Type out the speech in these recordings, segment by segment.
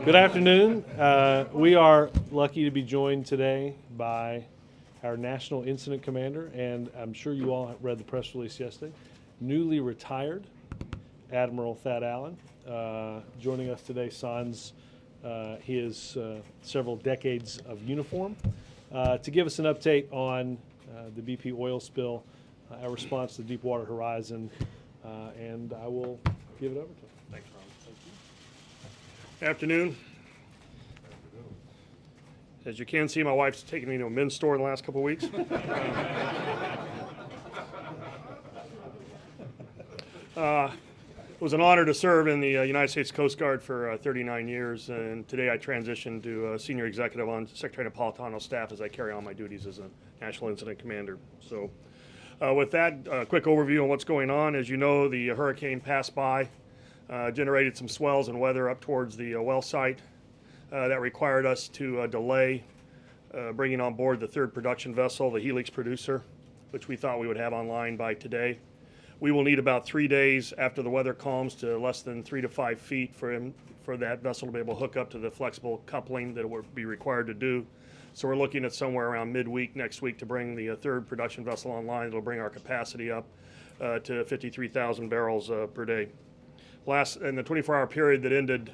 Good afternoon. We are lucky to be joined today by our National Incident Commander, and I'm sure you all read the press release yesterday, newly retired Admiral Thad Allen. Joining us today sans his several decades of uniform to give us an update on the BP oil spill, our response to the Deepwater Horizon, and I will give it over to him. Thanks, Ron. Thank you. Afternoon. As you can see, my wife's taken me to a men's store in the last couple of weeks. It was an honor to serve in the United States Coast Guard for 39 years, and today I transitioned to Senior Executive on Secretary Napolitano's staff as I carry on my duties as a National Incident Commander. So with that, a quick overview on what's going on. As you know, the hurricane passed by, generated some swells and weather up towards the well site. That required us to delay bringing on board the third production vessel, the Helix Producer, which we thought we would have online by today. We will need about 3 days after the weather calms to less than 3 to 5 feet for that vessel to be able to hook up to the flexible coupling that it would be required to do. So we're looking at somewhere around midweek next week to bring the third production vessel online. It'll bring our capacity up to 53,000 barrels per day. In the 24-hour period that ended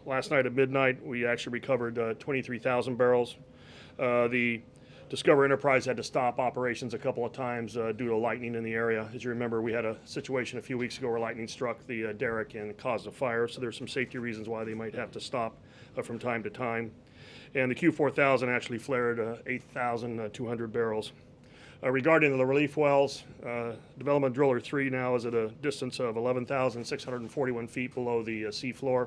last night at midnight, we actually recovered 23,000 barrels. The Discover Enterprise had to stop operations a couple of times due to lightning in the area. As you remember, we had a situation a few weeks ago where lightning struck the derrick and caused a fire, so there's some safety reasons why they might have to stop from time to time. And the Q4000 actually flared 8,200 barrels. Regarding the relief wells, Development Driller 3 now is at a distance of 11,641 feet below the seafloor.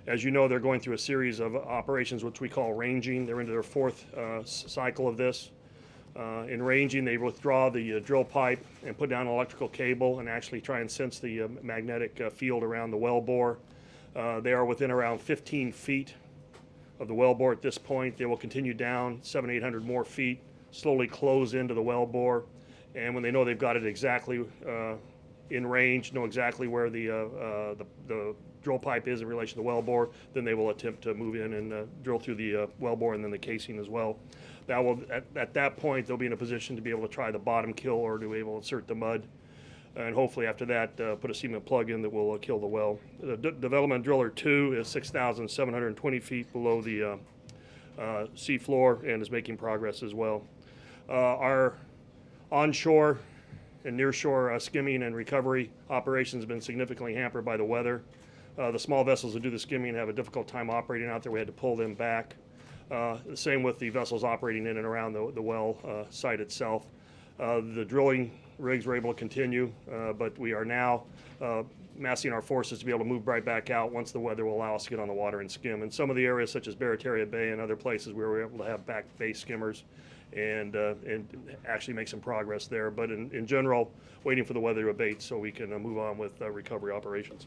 As you know, they're going through a series of operations which we call ranging. They're into their fourth cycle of this. In ranging, they withdraw the drill pipe and put down an electrical cable and actually try and sense the magnetic field around the wellbore. They are within around 15 feet of the wellbore at this point. They will continue down 700-800 more feet, slowly close into the wellbore, and when they know they've got it exactly in range, know exactly where the drill pipe is in relation to the wellbore, then they will attempt to move in and drill through the wellbore and then the casing as well. That will, at that point, they'll be in a position to be able to try the bottom kill or to be able to insert the mud, and hopefully after that put a cement plug in that will kill the well. The Development Driller 2 is 6,720 feet below the seafloor and is making progress as well. Our onshore and nearshore skimming and recovery operations have been significantly hampered by the weather. The small vessels that do the skimming have a difficult time operating out there. We had to pull them back. The same with the vessels operating in and around the well site itself. The drilling rigs were able to continue, but we are now massing our forces to be able to move right back out once the weather will allow us to get on the water and skim. In some of the areas such as Barataria Bay and other places where we were able to have back bay skimmers and actually make some progress there. But in general, waiting for the weather to abate so we can move on with recovery operations.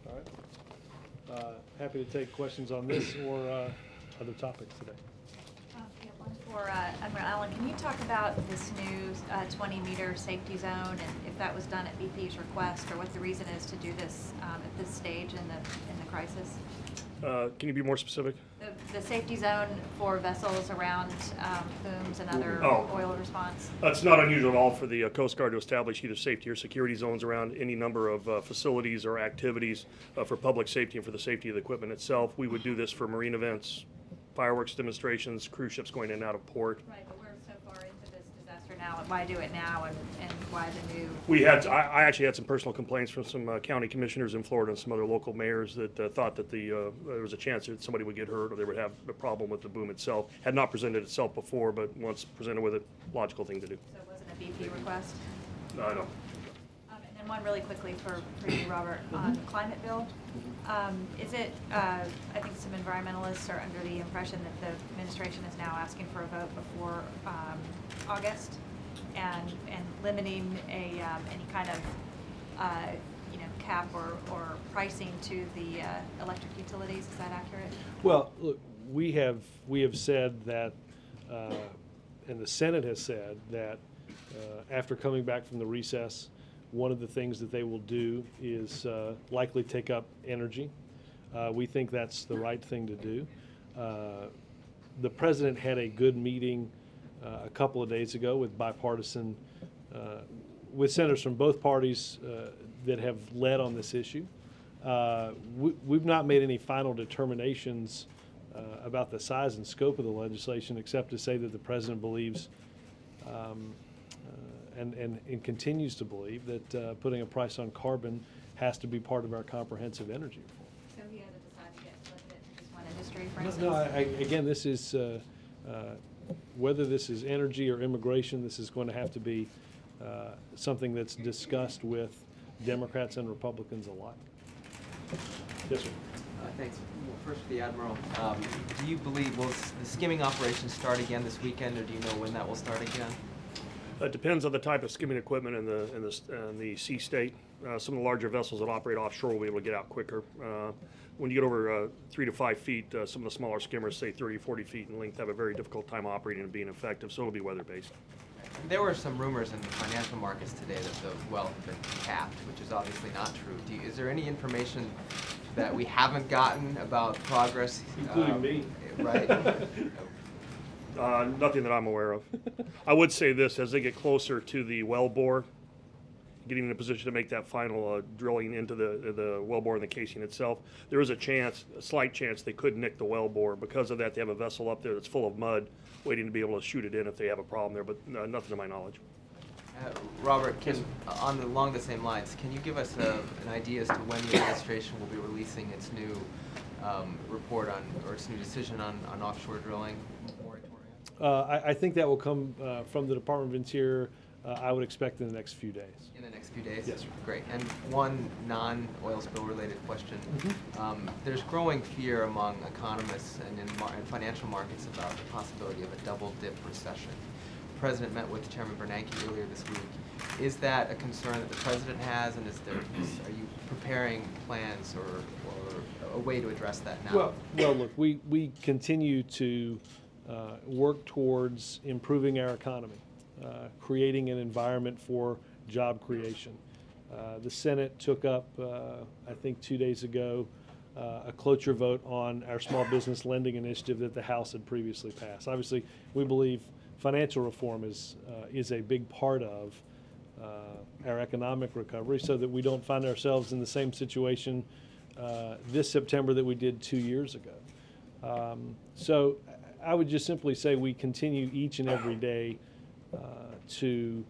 All right. Happy to take questions on this or other topics today. Yeah, one for Admiral Allen. Can you talk about this new 20-meter safety zone and if that was done at BP's request or what the reason is to do this at this stage in the crisis? Can you be more specific? The safety zone for vessels around booms and other oil response? It's not unusual at all for the Coast Guard to establish either safety or security zones around any number of facilities or activities for public safety and for the safety of the equipment itself. We would do this for marine events, fireworks demonstrations, cruise ships going in and out of port. Right, but we're so far into this disaster now, and why do it now, and why the new? I actually had some personal complaints from some county commissioners in Florida and some other local mayors that thought that there was a chance that somebody would get hurt or they would have a problem with the boom itself. Had not presented itself before, but once presented with it, logical thing to do. So it wasn't a BP request? No, no. And then one really quickly for you, Robert, on the climate bill. Is it, I think some environmentalists are under the impression that the administration is now asking for a vote before August and limiting any kind of cap or pricing to the electric utilities. Is that accurate? Well, look, we have said that, and the Senate has said that after coming back from the recess, one of the things that they will do is likely take up energy. We think that's the right thing to do. The president had a good meeting a couple of days ago with bipartisan, with senators from both parties that have led on this issue. We've not made any final determinations about the size and scope of the legislation, except to say that the president believes and continues to believe that putting a price on carbon has to be part of our comprehensive energy reform. So he hasn't decided yet to look at it in just one industry, for No, instance? again, this is, whether this is energy or immigration, this is going to have to be something that's discussed with Democrats and Republicans alike. Yes, sir. Thanks. Well, first for the Admiral, do you believe, will the skimming operation start again this weekend, or do you know when that will start again? It depends on the type of skimming equipment in the sea state. Some of the larger vessels that operate offshore will be able to get out quicker. When you get over 3 to 5 feet, some of the smaller skimmers, say 30, 40 feet in length, have a very difficult time operating and being effective, so it'll be weather-based. There were some rumors in the financial markets today that the well had been capped, which is obviously not true. Is there any information that we haven't gotten about progress? Including me. Right. Nothing that I'm aware of. I would say this, as they get closer to the well bore, getting in a position to make that final drilling into the well bore and the casing itself, there is a slight chance they could nick the well bore. Because of that, they have a vessel up there that's full of mud waiting to be able to shoot it in if they have a problem there, but nothing to my knowledge. Robert, along the same lines, can you give us an idea as to when the administration will be releasing its new report on, or its new decision on offshore drilling moratorium? I think that will come from the Department of Interior, I would expect in the next few days. In the next few days? Yes, sir. Great. And one non-oil spill related question. There's growing fear among economists and in financial markets about the possibility of a double-dip recession. The President met with Chairman Bernanke earlier this week. Is that a concern that the President has, and are you preparing plans or a way to address that now? Well, look, we continue to work towards improving our economy, creating an environment for job creation. The Senate took up, I think 2 days ago, a cloture vote on our small business lending initiative that the House had previously passed. Obviously, we believe financial reform is a big part of our economic recovery, so that we don't find ourselves in the same situation this September that we did 2 years ago. So I would just simply say we continue each and every day to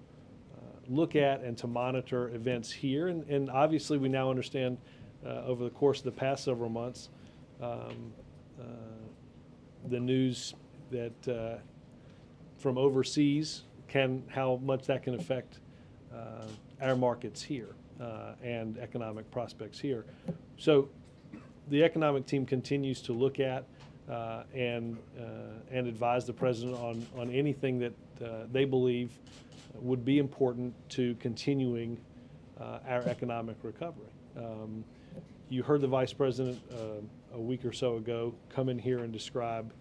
look at and to monitor events here. And obviously we now understand over the course of the past several months the news that from overseas, how much that can affect our markets here and economic prospects here. So the economic team continues to look at and advise the president on anything that they believe would be important to continuing our economic recovery. You heard the vice president a week or so ago come in here and describe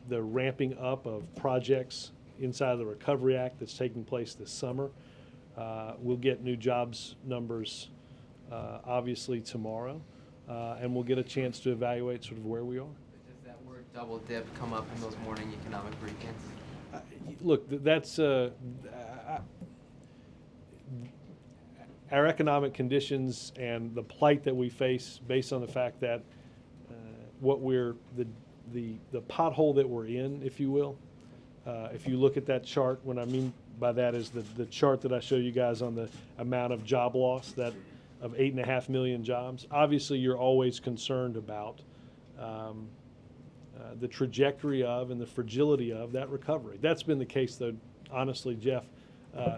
the ramping up of projects inside of the Recovery Act that's taking place this summer. We'll get new jobs numbers obviously tomorrow, and we'll get a chance to evaluate sort of where we are. Does that word double dip come up in those morning economic briefings? Look, that's our economic conditions and the plight that we face based on the fact that the pothole that we're in, if you will. If you look at that chart, what I mean by that is the chart that I show you guys on the amount of job loss of 8.5 million jobs. Obviously, you're always concerned about the trajectory of and the fragility of that recovery. That's been the case, though, honestly, Jeff,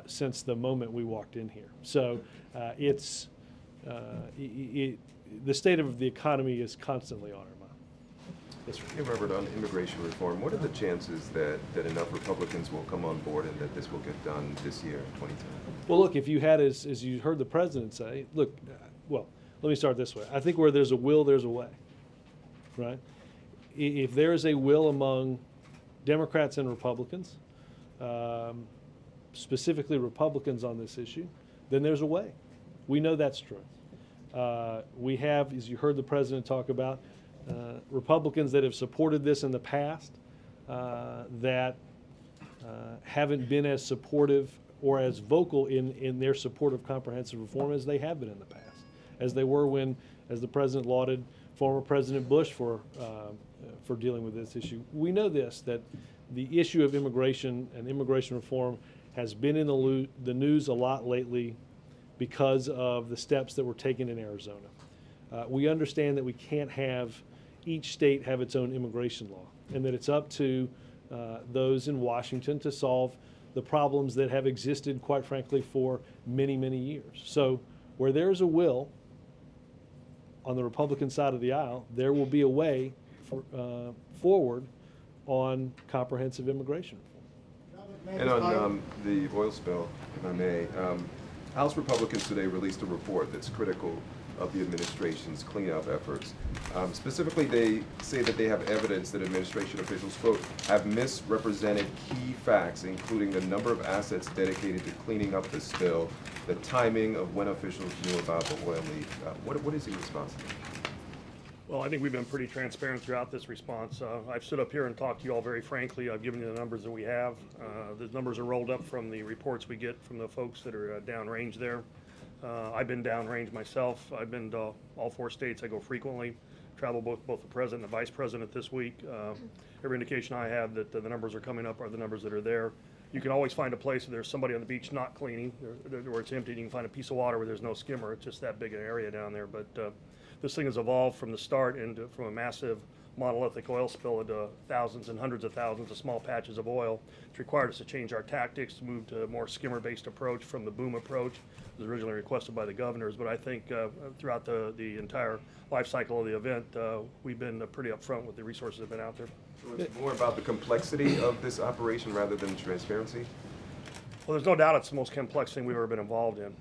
since the moment we walked in here. So the state of the economy is constantly on our mind. Yes, sir. Hey, Robert, on immigration reform, what are the chances that enough Republicans will come on board and that this will get done this year, 2010? Well, look, if you had, as you heard the president say, look, well, let me start this way. I think where there's a will, there's a way, right? If there is a will among Democrats and Republicans, specifically Republicans on this issue, then there's a way. We know that's true. We have, as you heard the president talk about, Republicans that have supported this in the past that haven't been as supportive or as vocal in their support of comprehensive reform as they have been in the past, as they were when, as the president lauded former President Bush for dealing with this issue. We know this, that the issue of immigration and immigration reform has been in the news a lot lately because of the steps that were taken in Arizona. We understand that we can't have each state have its own immigration law, and that it's up to those in Washington to solve the problems that have existed, quite frankly, for many, many years. So where there's a will on the Republican side of the aisle, there will be a way forward on comprehensive immigration reform. And on the oil spill, if I may, House Republicans today released a report that's critical of the administration's cleanup efforts. Specifically, they say that they have evidence that administration officials, quote, have misrepresented key facts, including the number of assets dedicated to cleaning up the spill, the timing of when officials knew about the oil leak. What is your response to that? Well, I think we've been pretty transparent throughout this response. I've stood up here and talked to you all very frankly. I've given you the numbers that we have. The numbers are rolled up from the reports we get from the folks that are downrange there. I've been downrange myself. I've been to all 4 states. I go frequently. Travel both the president and the vice president this week. Every indication I have that the numbers are coming up are the numbers that are there. You can always find a place where there's somebody on the beach not cleaning, where it's empty. You can find a piece of water where there's no skimmer. It's just that big an area down there. But this thing has evolved from the start from a massive monolithic oil spill into thousands and hundreds of thousands of small patches of oil. It's required us to change our tactics, to move to a more skimmer-based approach from the boom approach. It was originally requested by the governors, but I think throughout the entire life cycle of the event, we've been pretty upfront with the resources that have been out there. So it's more about the complexity of this operation rather than transparency? Well, there's no doubt it's the most complex thing we've ever been involved in.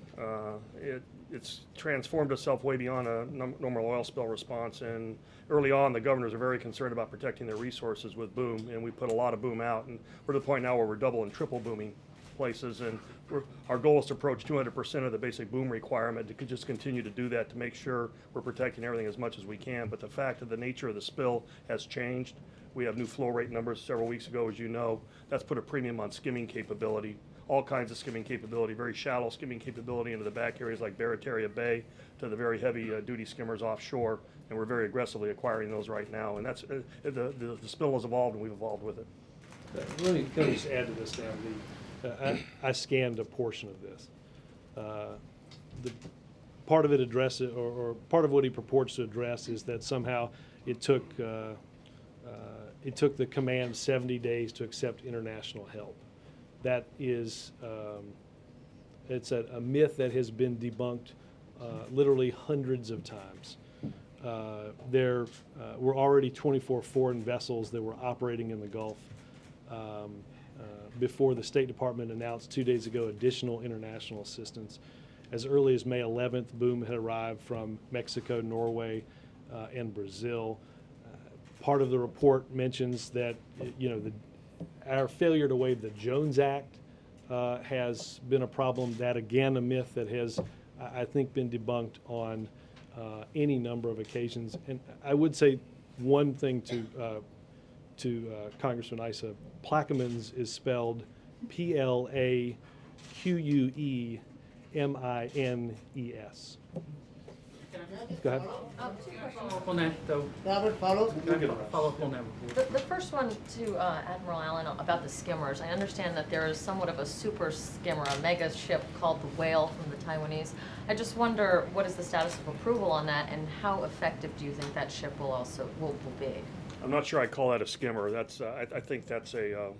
It's transformed itself way beyond a normal oil spill response, and early on the governors are very concerned about protecting their resources with boom, and we put a lot of boom out, and we're to the point now where we're double and triple booming places, and our goal is to approach 200% of the basic boom requirement, to just continue to do that to make sure we're protecting everything as much as we can. But the fact that the nature of the spill has changed, we have new flow rate numbers several weeks ago, as you know. That's put a premium on skimming capability, all kinds of skimming capability, very shallow skimming capability into the back areas like Barataria Bay, to the very heavy duty skimmers offshore, and we're very aggressively acquiring those right now. And that's the spill has evolved, and we've evolved with it. Let me just add to this now. I scanned a portion of this. The part of it addresses, or part of what he purports to address, is that somehow it took the command 70 days to accept international help. That is, it's a myth that has been debunked literally hundreds of times. There were already 24 foreign vessels that were operating in the Gulf before the State Department announced 2 days ago additional international assistance. As early as May 11th, boom had arrived from Mexico, Norway, and Brazil. Part of the report mentions that, our failure to waive the Jones Act has been a problem. That, again, a myth that has, I think, been debunked on any number of occasions. And I would say one thing to Congressman Issa: Plaquemines is spelled Plaquemines. Go ahead. Follow up on that, though. Robert, follow. Follow up on that. The first one to Admiral Allen about the skimmers. I understand that there is somewhat of a super skimmer, a mega ship called the Whale from the Taiwanese. I just wonder, what is the status of approval on that, and how effective do you think that ship will be? I'm not sure I'd call that a skimmer. That's I think that's a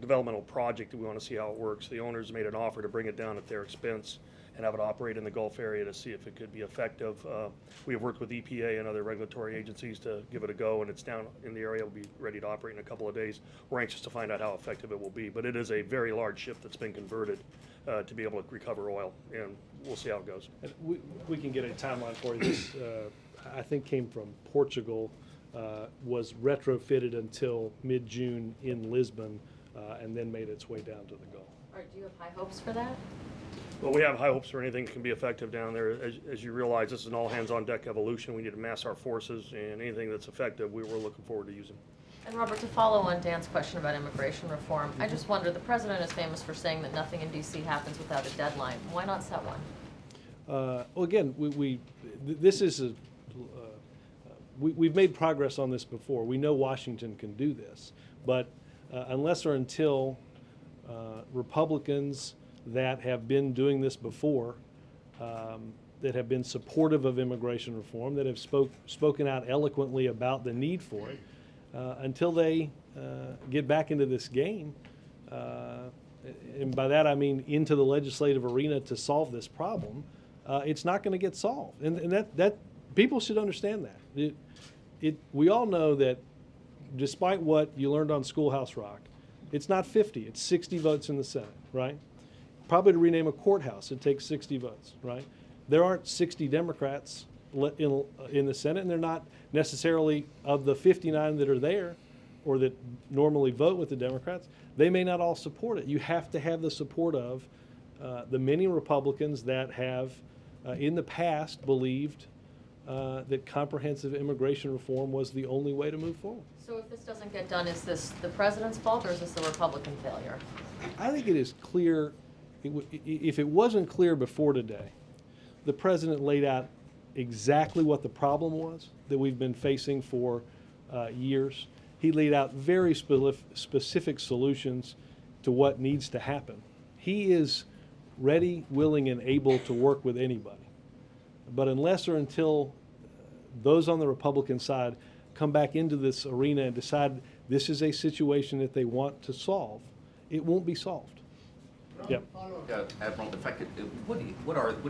developmental project that we want to see how it works. The owners made an offer to bring it down at their expense and have it operate in the Gulf area to see if it could be effective. We have worked with EPA and other regulatory agencies to give it a go, and it's down in the area. It'll be ready to operate in a couple of days. We're anxious to find out how effective it will be, but it is a very large ship that's been converted to be able to recover oil, and we'll see how it goes. And we can get a timeline for you. This, I think, came from Portugal, was retrofitted until mid-June in Lisbon, and then made its way down to the Gulf. Or do you have high hopes for that? Well, we have high hopes for anything that can be effective down there. As you realize, this is an all-hands-on-deck evolution. We need to mass our forces, and anything that's effective, we're looking forward to using. And Robert, to follow on Dan's question about immigration reform, I just wonder, the president is famous for saying that nothing in D.C. happens without a deadline. Why not set one? Well, again, this is we've made progress on this before. We know Washington can do this, but unless or until Republicans that have been doing this before, that have been supportive of immigration reform, that have spoken out eloquently about the need for it, until they get back into this game, and by that I mean into the legislative arena to solve this problem, it's not going to get solved. And that people should understand that. We all know that despite what you learned on Schoolhouse Rock, it's not 50, it's 60 votes in the Senate, right? Probably to rename a courthouse, it takes 60 votes, right? There aren't 60 Democrats in the Senate, and they're not necessarily, of the 59 that are there or that normally vote with the Democrats, they may not all support it. You have to have the support of the many Republicans that have in the past believed that comprehensive immigration reform was the only way to move forward. So if this doesn't get done, is this the president's fault or is this the Republican failure? I think it is clear, if it wasn't clear before today, the president laid out exactly what the problem was that we've been facing for years. He laid out very specific solutions to what needs to happen. He is ready, willing, and able to work with anybody. But unless or until those on the Republican side come back into this arena and decide this is a situation that they want to solve, it won't be solved. Yep. Admiral, in fact, what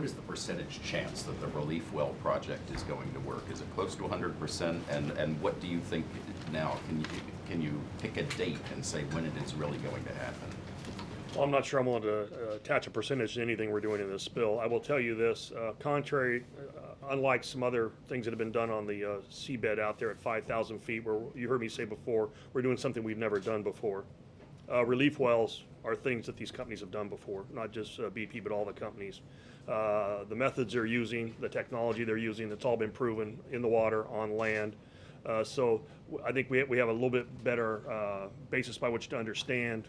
is the percentage chance that the relief well project is going to work? Is it close to 100%? And what do you think now? Can you pick a date and say when it is really going to happen? Well, I'm not sure I'm willing to attach a percentage to anything we're doing in this bill. I will tell you this, unlike some other things that have been done on the seabed out there at 5,000 feet, where you heard me say before, we're doing something we've never done before. Relief wells are things that these companies have done before, not just BP, but all the companies. The methods they're using, the technology they're using, it's all been proven in the water, on land. So I think we have a little bit better basis by which to understand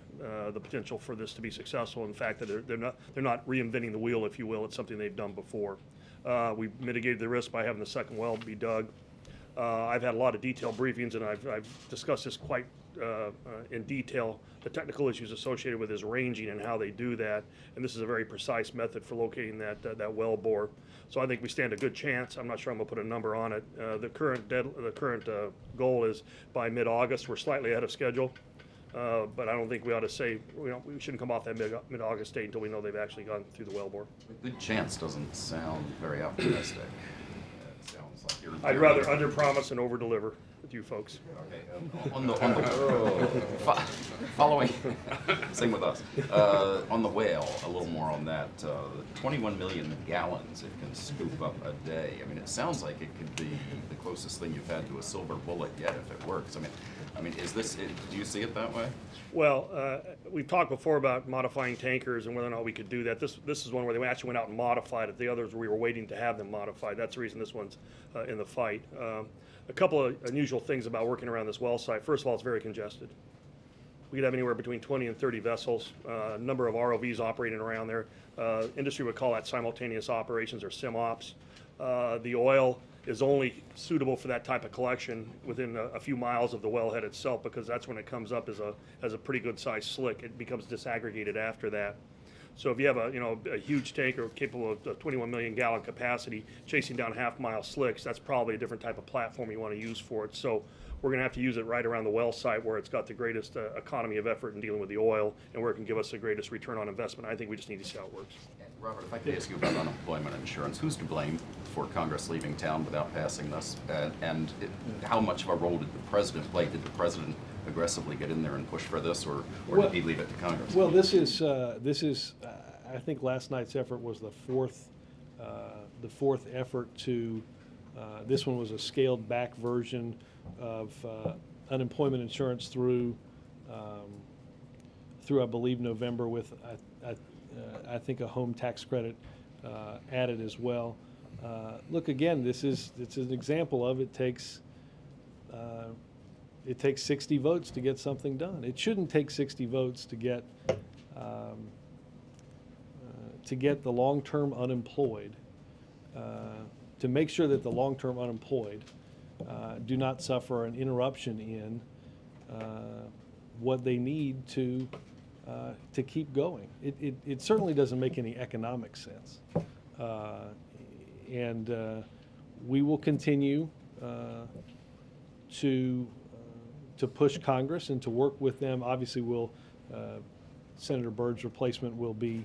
the potential for this to be successful. In fact, that they're not reinventing the wheel, if you will. It's something they've done before. We've mitigated the risk by having the second well be dug. I've had a lot of detailed briefings, and I've discussed this quite in detail, the technical issues associated with his ranging and how they do that. And this is a very precise method for locating that well bore. So I think we stand a good chance. I'm not sure I'm going to put a number on it. The current goal is by mid-August. We're slightly ahead of schedule, but I don't think we ought to say we shouldn't come off that mid-August date until we know they've actually gone through the well bore. A good chance doesn't sound very optimistic. It sounds like you're. I'd rather under-promise and over-deliver with you folks. Okay, following, sing with us. On the whale, a little more on that. 21 million gallons it can scoop up a day. I mean, it sounds like it could be the closest thing you've had to a silver bullet yet if it works. I mean, is this? Do you see it that way? Well, we've talked before about modifying tankers and whether or not we could do that. This is one where they actually went out and modified it. The others, we were waiting to have them modified. That's the reason this one's in the fight. A couple of unusual things about working around this well site. First of all, it's very congested. We could have anywhere between 20 and 30 vessels, a number of ROVs operating around there. Industry would call that simultaneous operations or sim-ops. The oil is only suitable for that type of collection within a few miles of the wellhead itself, because that's when it comes up as a pretty good sized slick. It becomes disaggregated after that. So if you have a huge tanker capable of 21 million gallon capacity chasing down half-mile slicks, that's probably a different type of platform you want to use for it. So we're going to have to use it right around the well site where it's got the greatest economy of effort in dealing with the oil and where it can give us the greatest return on investment. I think we just need to see how it works. Robert, if I could ask you about unemployment insurance, who's to blame for Congress leaving town without passing this? And how much of a role did the president play? Did the president aggressively get in there and push for this, or did he leave it to Congress? Well, this is I think last night's effort was the fourth effort to. This one was a scaled back version of unemployment insurance through I believe November, with I think, a home tax credit added as well. Look, again, it's an example of it takes 60 votes to get something done. It shouldn't take 60 votes to get the long-term unemployed, to make sure that the long-term unemployed do not suffer an interruption in what they need to keep going. It certainly doesn't make any economic sense. And we will continue to push Congress and to work with them. Obviously, Senator Byrd's replacement will be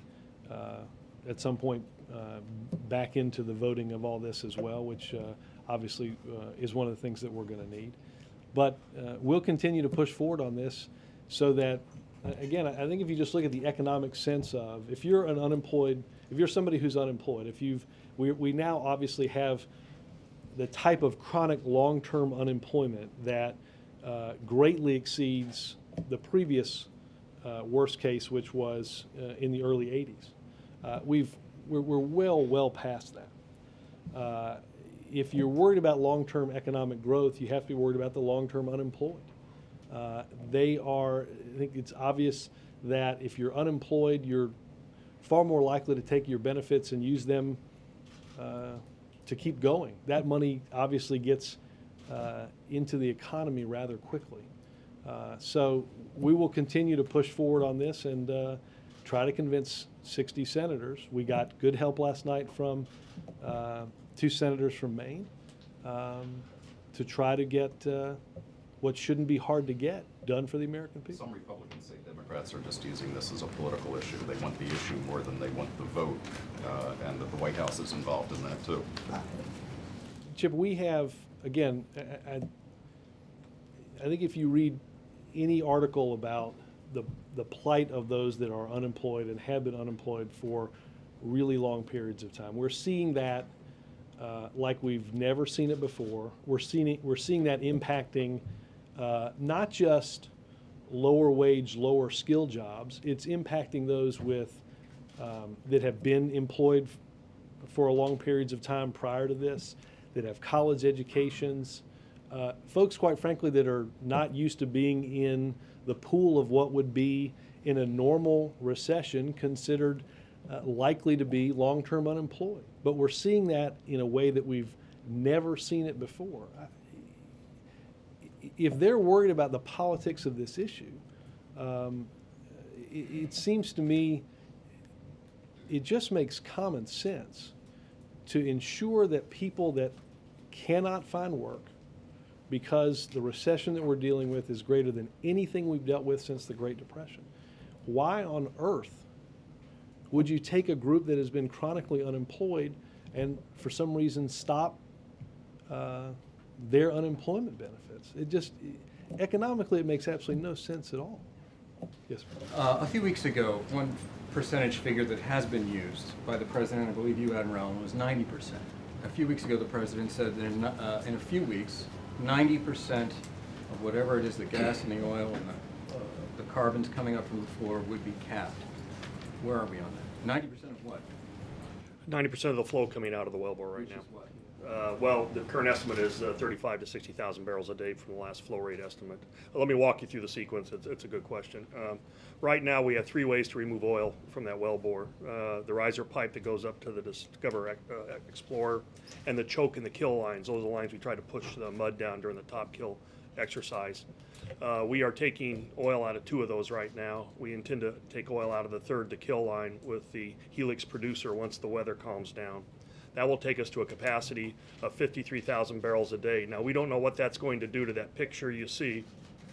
at some point back into the voting of all this as well, which obviously is one of the things that we're going to need. But we'll continue to push forward on this so that, again, I think if you just look at the economic sense of, if you're somebody who's unemployed, we now obviously have the type of chronic long-term unemployment that greatly exceeds the previous worst case, which was in the early 80s. We're well past that. If you're worried about long-term economic growth, you have to be worried about the long-term unemployed. I think it's obvious that if you're unemployed, you're far more likely to take your benefits and use them to keep going. That money obviously gets into the economy rather quickly. So we will continue to push forward on this and try to convince 60 senators. We got good help last night from 2 senators from Maine to try to get what shouldn't be hard to get done for the American people. Some Republicans say Democrats are just using this as a political issue. They want the issue more than they want the vote, and that the White House is involved in that too. Chip, we have, again, I think if you read any article about the plight of those that are unemployed and have been unemployed for really long periods of time, we're seeing that like we've never seen it before. We're seeing that impacting not just lower wage, lower skill jobs. It's impacting those with that have been employed for long periods of time prior to this, that have college educations, folks, quite frankly, that are not used to being in the pool of what would be in a normal recession considered likely to be long-term unemployed. But we're seeing that in a way that we've never seen it before. If they're worried about the politics of this issue, it seems to me it just makes common sense to ensure that people that cannot find work because the recession that we're dealing with is greater than anything we've dealt with since the Great Depression. Why on earth would you take a group that has been chronically unemployed and for some reason stop their unemployment benefits? Economically, it makes absolutely no sense at all. Yes, sir. A few weeks ago, one percentage figure that has been used by the president, I believe you, Admiral Allen, was 90%. A few weeks ago, the president said that in a few weeks, 90% of whatever it is, the gas and the oil and the carbons coming up from the floor would be capped. Where are we on that? 90% of what? 90% of the flow coming out of the wellbore right now. Which is what? Well, the current estimate is 35 to 60,000 barrels a day from the last flow rate estimate. Let me walk you through the sequence. It's a good question. Right now, we have 3 ways to remove oil from that wellbore. The riser pipe that goes up to the Discover Explorer, and the choke and the kill lines. Those are the lines we try to push the mud down during the top kill exercise. We are taking oil out of 2 of those right now. We intend to take oil out of the 3rd, the kill line, with the Helix producer once the weather calms down. That will take us to a capacity of 53,000 barrels a day. Now, we don't know what that's going to do to that picture you see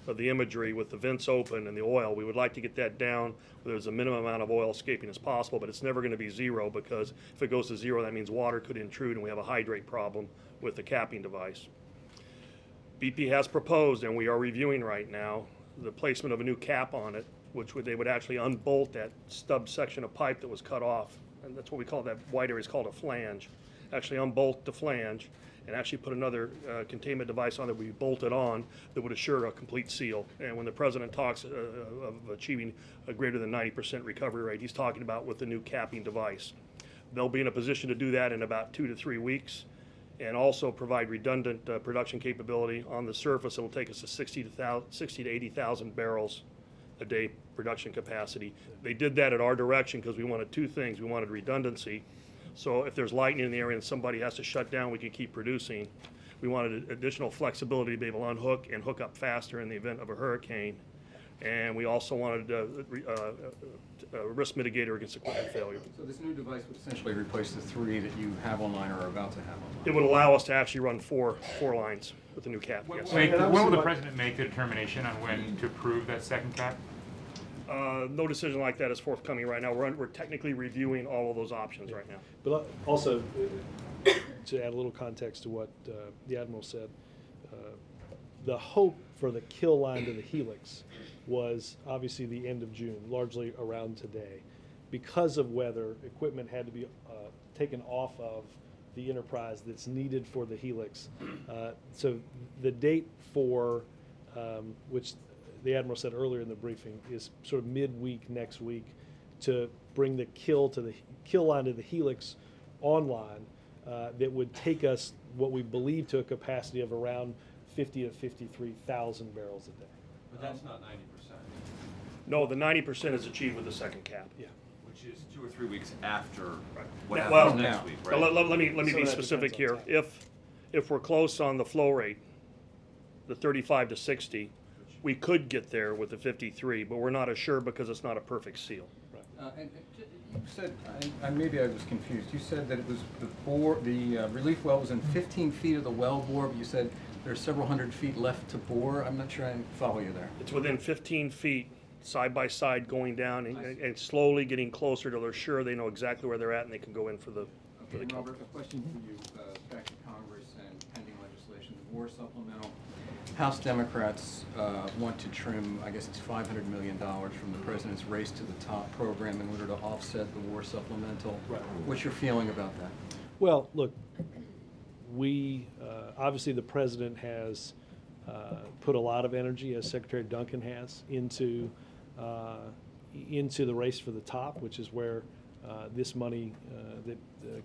of the imagery with the vents open and the oil. We would like to get that down where there's a minimum amount of oil escaping as possible, but it's never going to be 0, because if it goes to 0, that means water could intrude and we have a hydrate problem with the capping device. BP has proposed, and we are reviewing right now, the placement of a new cap on it, which they would actually unbolt that stub section of pipe that was cut off. And that's what we call, that white area is called a flange. Actually unbolt the flange and actually put another containment device on that would be bolted on that would assure a complete seal. And when the president talks of achieving a greater than 90% recovery rate, he's talking about with the new capping device. They'll be in a position to do that in about 2 to 3 weeks, and also provide redundant production capability on the surface. It'll take us to 60 to 80,000 barrels a day production capacity. They did that at our direction because we wanted two things. We wanted redundancy, so if there's lightning in the area and somebody has to shut down, we can keep producing. We wanted additional flexibility to be able to unhook and hook up faster in the event of a hurricane. And we also wanted a risk mitigator against equipment failure. So this new device would essentially replace the 3 that you have online or are about to have online? It would allow us to actually run four lines with the new cap, yes. When will the president make the determination on when to approve that second cap? No decision like that is forthcoming right now. We're technically reviewing all of those options right now. But also, to add a little context to what the Admiral said, the hope for the kill line to the helix was obviously the end of June, largely around today. Because of weather, equipment had to be taken off of the Enterprise that's needed for the helix. So the date for, which the Admiral said earlier in the briefing, is sort of midweek next week to bring the kill line to the helix online. That would take us what we believe to a capacity of around 50 to 53,000 barrels a day. But that's not 90%, No, the 90% is achieved with the second cap. Yeah. which is 2 or 3 weeks after what Now- happens well, next week, Now, right? let me So be that specific here. depends on If we're close on the flow rate, the 35 to 60, we could get there with the 53, but we're not assured because it's not a perfect seal. And you said, maybe I was confused, you said that it was the relief well was in 15 feet of the well bore, but you said there's several hundred feet left to bore. I'm not sure I follow you there. It's within 15 feet, side by side, going down and slowly getting closer till they're sure they know exactly where they're at and they can go in for the Okay, Robert, a question for you, back to Congress and pending legislation, the war supplemental. House Democrats want to trim, I guess it's $500 million from the president's Race to the Top program in order to offset the war supplemental. Right. What's your feeling about that? Well, look, we, obviously the president has put a lot of energy, as Secretary Duncan has, into the Race for the Top, which is where this money that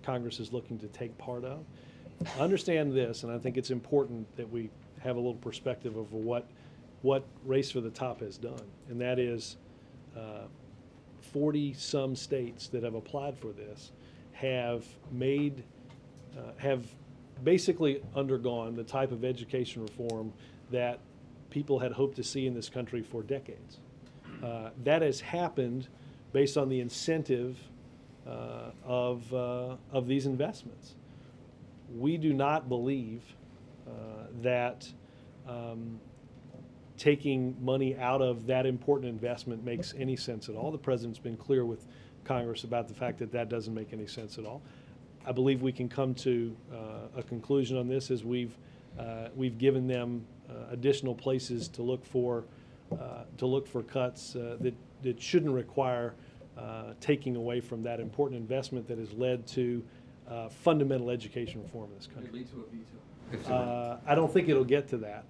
Congress is looking to take part of. Understand this, and I think it's important that we have a little perspective of what Race for the Top has done, and that is 40-some states that have applied for this have basically undergone the type of education reform that people had hoped to see in this country for decades. That has happened based on the incentive of these investments. We do not believe that taking money out of that important investment makes any sense at all. The president's been clear with Congress about the fact that that doesn't make any sense at all. I believe we can come to a conclusion on this as we've given them additional places to look for cuts that shouldn't require taking away from that important investment that has led to fundamental education reform in this country. Could it lead to a veto? I don't think it'll get to that,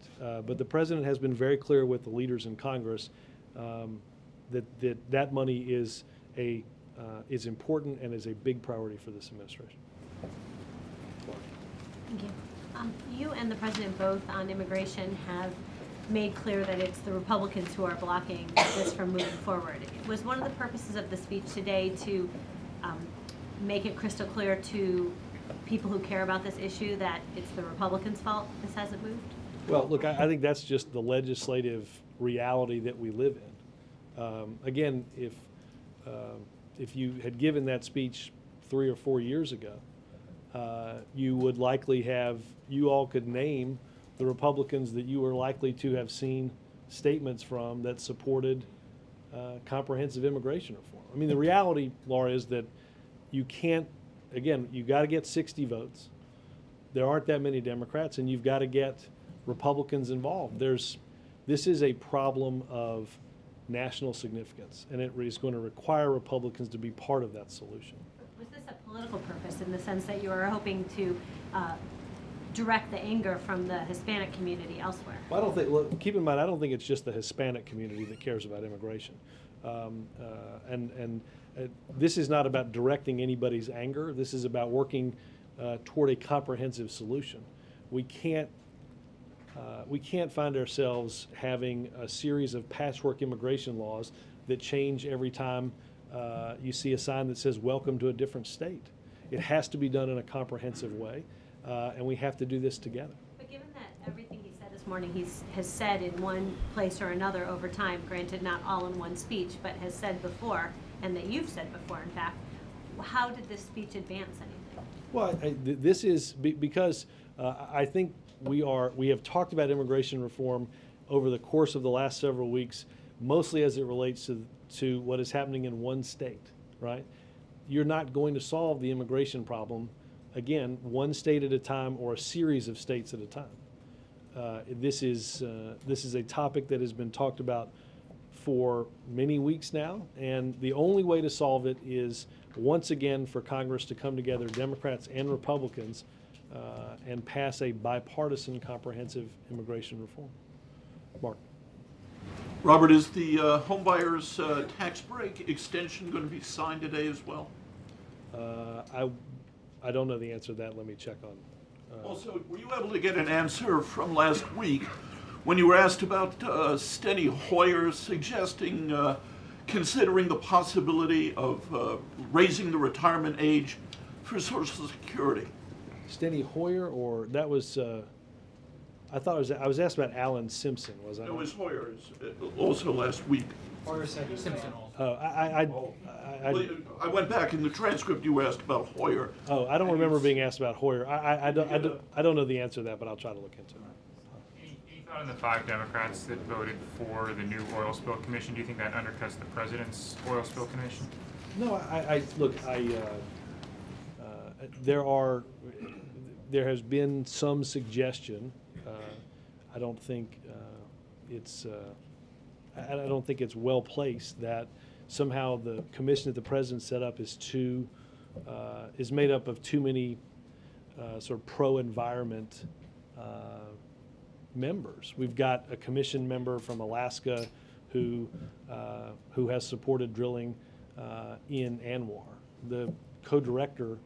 but the president has been very clear with the leaders in Congress that money is important and is a big priority for this administration. Thank you. You and the president both on immigration have made clear that it's the Republicans who are blocking this from moving forward. Was one of the purposes of the speech today to make it crystal clear to people who care about this issue that it's the Republicans' fault this hasn't moved? Well, look, I think that's just the legislative reality that we live in. Again, if you had given that speech 3 or 4 years ago, you would likely have, you all could name the Republicans that you were likely to have seen statements from that supported comprehensive immigration reform. I mean, the reality, Laura, is that you can't, again, you've got to get 60 votes. There aren't that many Democrats, and you've got to get Republicans involved. This is a problem of national significance, and it is going to require Republicans to be part of that solution. Was this a political purpose in the sense that you are hoping to direct the anger from the Hispanic community elsewhere. Well, I don't think, look, keep in mind, I don't think it's just the Hispanic community that cares about immigration. This is not about directing anybody's anger. This is about working toward a comprehensive solution. We can't find ourselves having a series of patchwork immigration laws that change every time you see a sign that says "Welcome to a different state." It has to be done in a comprehensive way, and we have to do this together. But given that everything he said this morning has said in one place or another over time, granted not all in one speech, but has said before, and that you've said before, in fact, how did this speech advance anything? Well, this is because I think we have talked about immigration reform over the course of the last several weeks, mostly as it relates to what is happening in one state, right? You're not going to solve the immigration problem, again, one state at a time or a series of states at a time. This is a topic that has been talked about for many weeks now, and the only way to solve it is, once again, for Congress to come together, Democrats and Republicans, and pass a bipartisan comprehensive immigration reform. Mark. Robert, is the homebuyers tax break extension going to be signed today as well? I don't know the answer to that. Let me check on. Also, were you able to get an answer from last week when you were asked about Steny Hoyer suggesting considering the possibility of raising the retirement age for Social Security? Steny Hoyer, or that was? I thought I was asked about Alan Simpson. Was I? It was Hoyer also last week. Hoyer said Simpson also. Oh, I went back in the transcript. You asked about Hoyer. Oh, I don't remember being asked about Hoyer. I don't know the answer to that, but I'll try to look into it. Any thought on the 5 Democrats that voted for the new oil spill commission? Do you think that undercuts the president's oil spill commission? No, there has been some suggestion. I don't think it's well placed that somehow the commission that the president set up is made up of too many sort of pro-environment members. We've got a commission member from Alaska who has supported drilling in Anwar. The co-director,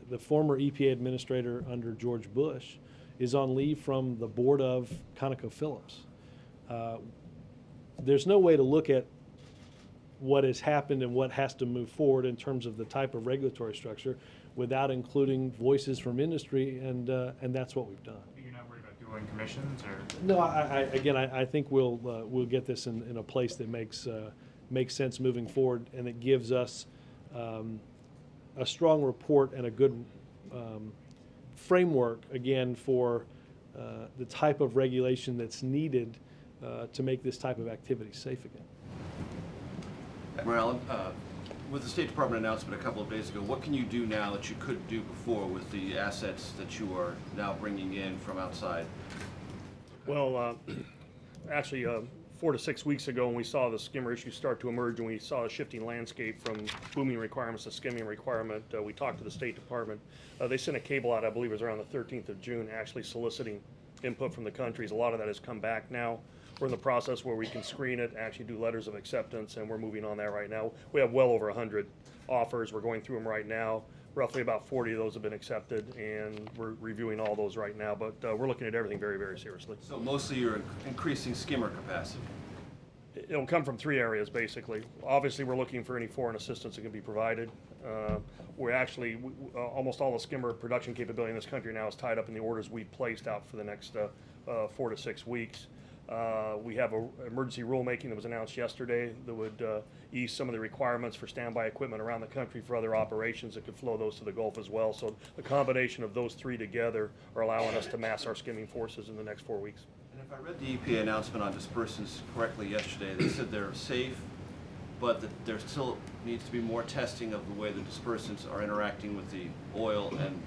the former EPA administrator under George Bush, is on leave from the board of ConocoPhillips. There's no way to look at what has happened and what has to move forward in terms of the type of regulatory structure without including voices from industry, and that's what we've done. You're not worried about dueling commissions, or? No, I think we'll get this in a place that makes sense moving forward, and it gives us a strong report and a good framework, again, for the type of regulation that's needed to make this type of activity safe again. Admiral Allen, with the State Department announcement a couple of days ago, what can you do now that you couldn't do before with the assets that you are now bringing in from outside? Well, actually, 4 to 6 weeks ago, when we saw the skimmer issue start to emerge and we saw a shifting landscape from booming requirements to skimming requirement, we talked to the State Department. They sent a cable out, I believe it was around the 13th of June, actually soliciting input from the countries. A lot of that has come back now. We're in the process where we can screen it, actually do letters of acceptance, and we're moving on that right now. We have well over 100 offers. We're going through them right now. Roughly about 40 of those have been accepted, and we're reviewing all those right now. But we're looking at everything very, very seriously. So mostly you're increasing skimmer capacity. It'll come from 3 areas, basically. Obviously, we're looking for any foreign assistance that can be provided. We're actually, almost all the skimmer production capability in this country now is tied up in the orders we placed out for the next 4 to 6 weeks. We have an emergency rulemaking that was announced yesterday that would ease some of the requirements for standby equipment around the country for other operations that could flow those to the Gulf as well. So the combination of those 3 together are allowing us to mass our skimming forces in the next 4 weeks. And if I read the EPA announcement on dispersants correctly yesterday, they said they're safe, but that there still needs to be more testing of the way the dispersants are interacting with the oil and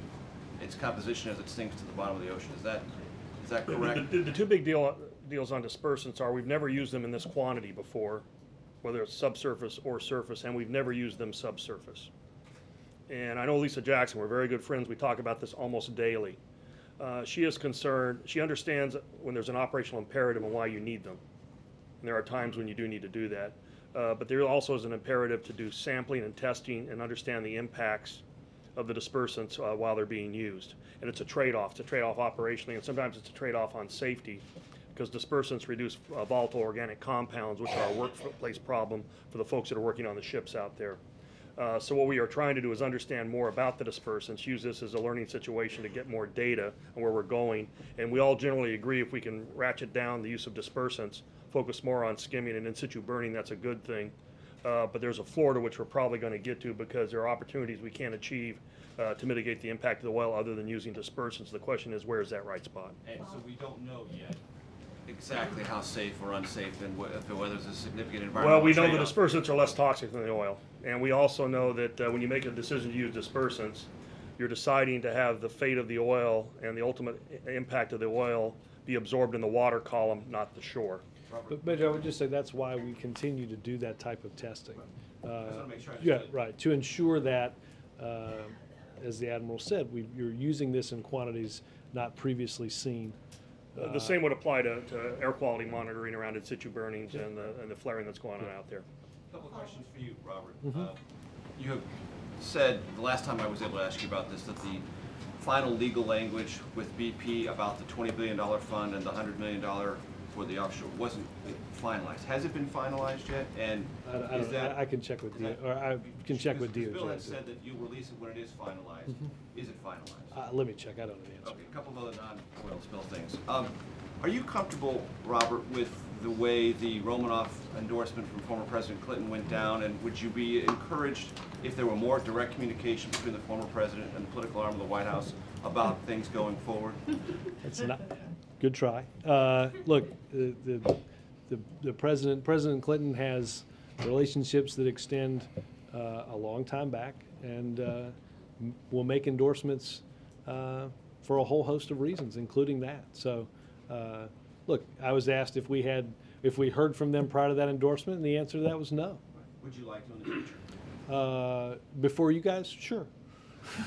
its composition as it sinks to the bottom of the ocean. Is that correct? The 2 big deals on dispersants are we've never used them in this quantity before, whether it's subsurface or surface, and we've never used them subsurface. and I know Lisa Jackson, we're very good friends, we talk about this almost daily. She is concerned, she understands when there's an operational imperative and why you need them. And there are times when you do need to do that. But there also is an imperative to do sampling and testing and understand the impacts of the dispersants while they're being used. And it's a trade-off. It's a trade-off operationally, and sometimes it's a trade-off on safety, because dispersants reduce volatile organic compounds, which are a workplace problem for the folks that are working on the ships out there. So what we are trying to do is understand more about the dispersants, use this as a learning situation to get more data on where we're going. And we all generally agree if we can ratchet down the use of dispersants, focus more on skimming and in situ burning, that's a good thing. But there's a floor to which we're probably going to get to, because there are opportunities we can't achieve to mitigate the impact of the well other than using dispersants. The question is, where is that right spot? And so we don't know yet exactly how safe or unsafe and whether there's a significant environmental Well, we know the trade-off. dispersants are less toxic than the oil. And we also know that when you make a decision to use dispersants, you're deciding to have the fate of the oil and the ultimate impact of the oil be absorbed in the water column, not the shore. But I would just say that's why we continue to do that type of testing. I just wanna make sure I Yeah, understood. right, to ensure that, as the Admiral said, you're using this in quantities not previously seen. The same would apply to air quality monitoring around in situ burnings and the flaring that's going on out there. A couple of questions for you, Robert. Mhm. You have said, the last time I was able to ask you about this, that the final legal language with BP about the $20 billion fund and the $100 million for the offshore wasn't finalized. Has it been finalized yet? And I is don't, that... I can check with is that- or I can check with because Bill DOJ. has said that you'll release it when it is finalized. Mhm. Is it finalized? Let me check, I don't know the answer. Okay, a couple of other non-oil spill things. Are you comfortable, Robert, with the way the Romanoff endorsement from former President Clinton went down, and would you be encouraged if there were more direct communication between the former president and the political arm of the White House about things going forward? It's not, good try. Look, the President Clinton has relationships that extend a long time back, and will make endorsements for a whole host of reasons, including that. So, look, I was asked if we heard from them prior to that endorsement, and the answer to that was no. Would you like to in the future? Before you guys, sure.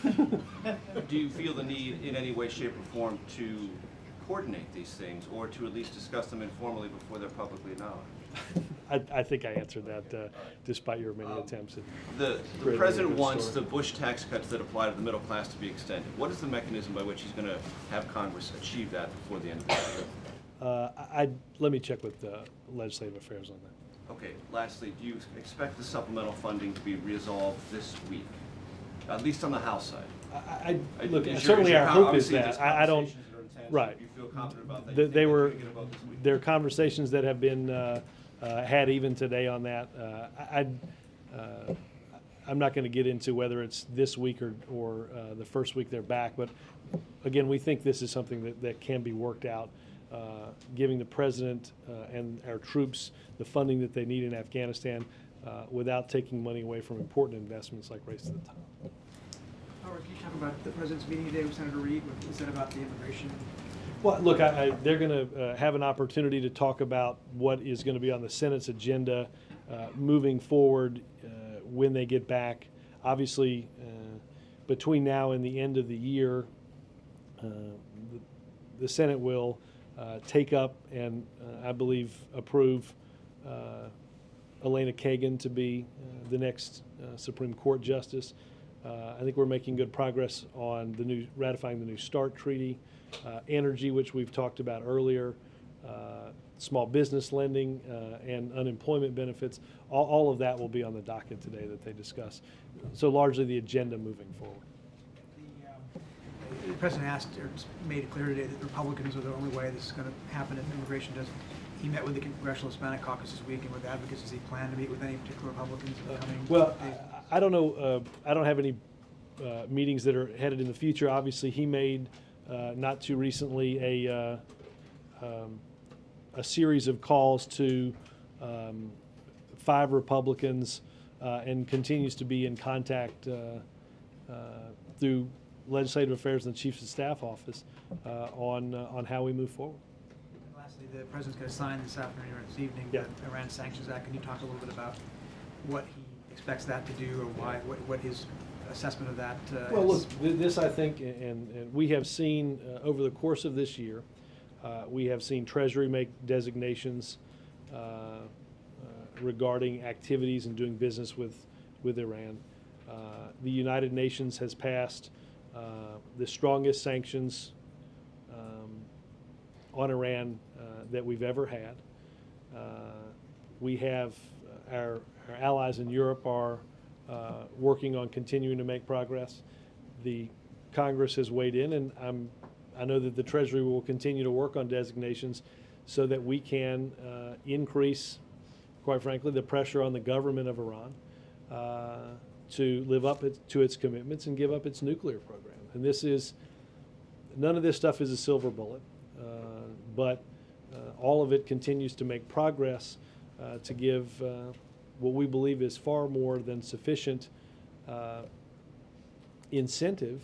Do you feel the need in any way, shape, or form to coordinate these things, or to at least discuss them informally before they're publicly acknowledged? I think I answered that, despite your many attempts at The creating a president good wants story. the Bush tax cuts that apply to the middle class to be extended. What is the mechanism by which he's going to have Congress achieve that before the end of the year? Let me check with Legislative Affairs on that. Okay, lastly, do you expect the supplemental funding to be resolved this week? At least on the House side? Look, Is your- certainly is your our com- hope is obviously there's that. I don't, conversations that are intense. right. You feel confident about that? You They think they're were, gonna get a vote this week? there are conversations that have been had even today on that. I'm not going to get into whether it's this week or the first week they're back, but again, we think this is something that can be worked out, giving the president and our troops the funding that they need in Afghanistan without taking money away from important investments like Race to the Top. Howard, can you talk about the president's meeting today with Senator Reid, what he said about the immigration? Well, look, they're going to have an opportunity to talk about what is going to be on the Senate's agenda moving forward when they get back. Obviously, between now and the end of the year, the Senate will take up and I believe approve Elena Kagan to be the next Supreme Court justice. I think we're making good progress on ratifying the new START treaty, energy, which we've talked about earlier, small business lending, and unemployment benefits. All of that will be on the docket today that they discuss. So largely the agenda moving forward. The president asked, or made it clear today that Republicans are the only way this is going to happen if immigration doesn't. He met with the Congressional Hispanic Caucus this week and with advocates. Does he plan to meet with any particular Republicans in the coming Well, days? I don't know. I don't have any meetings that are headed in the future. Obviously, he made not too recently a series of calls to 5 Republicans and continues to be in contact through Legislative Affairs and the Chiefs of Staff office on how we move forward. And lastly, the president's going to sign this afternoon or this evening Yeah. the Iran Sanctions Act. Can you talk a little bit about what he expects that to do, or why, what his assessment of that? Well, look, this I think, and we have seen over the course of this year, we have seen Treasury make designations regarding activities and doing business with Iran. The United Nations has passed the strongest sanctions on Iran that we've ever had. We have our allies in Europe are working on continuing to make progress. The Congress has weighed in, and I know that the Treasury will continue to work on designations so that we can increase, quite frankly, the pressure on the government of Iran to live up to its commitments and give up its nuclear program. And none of this stuff is a silver bullet, but all of it continues to make progress to give what we believe is far more than sufficient incentive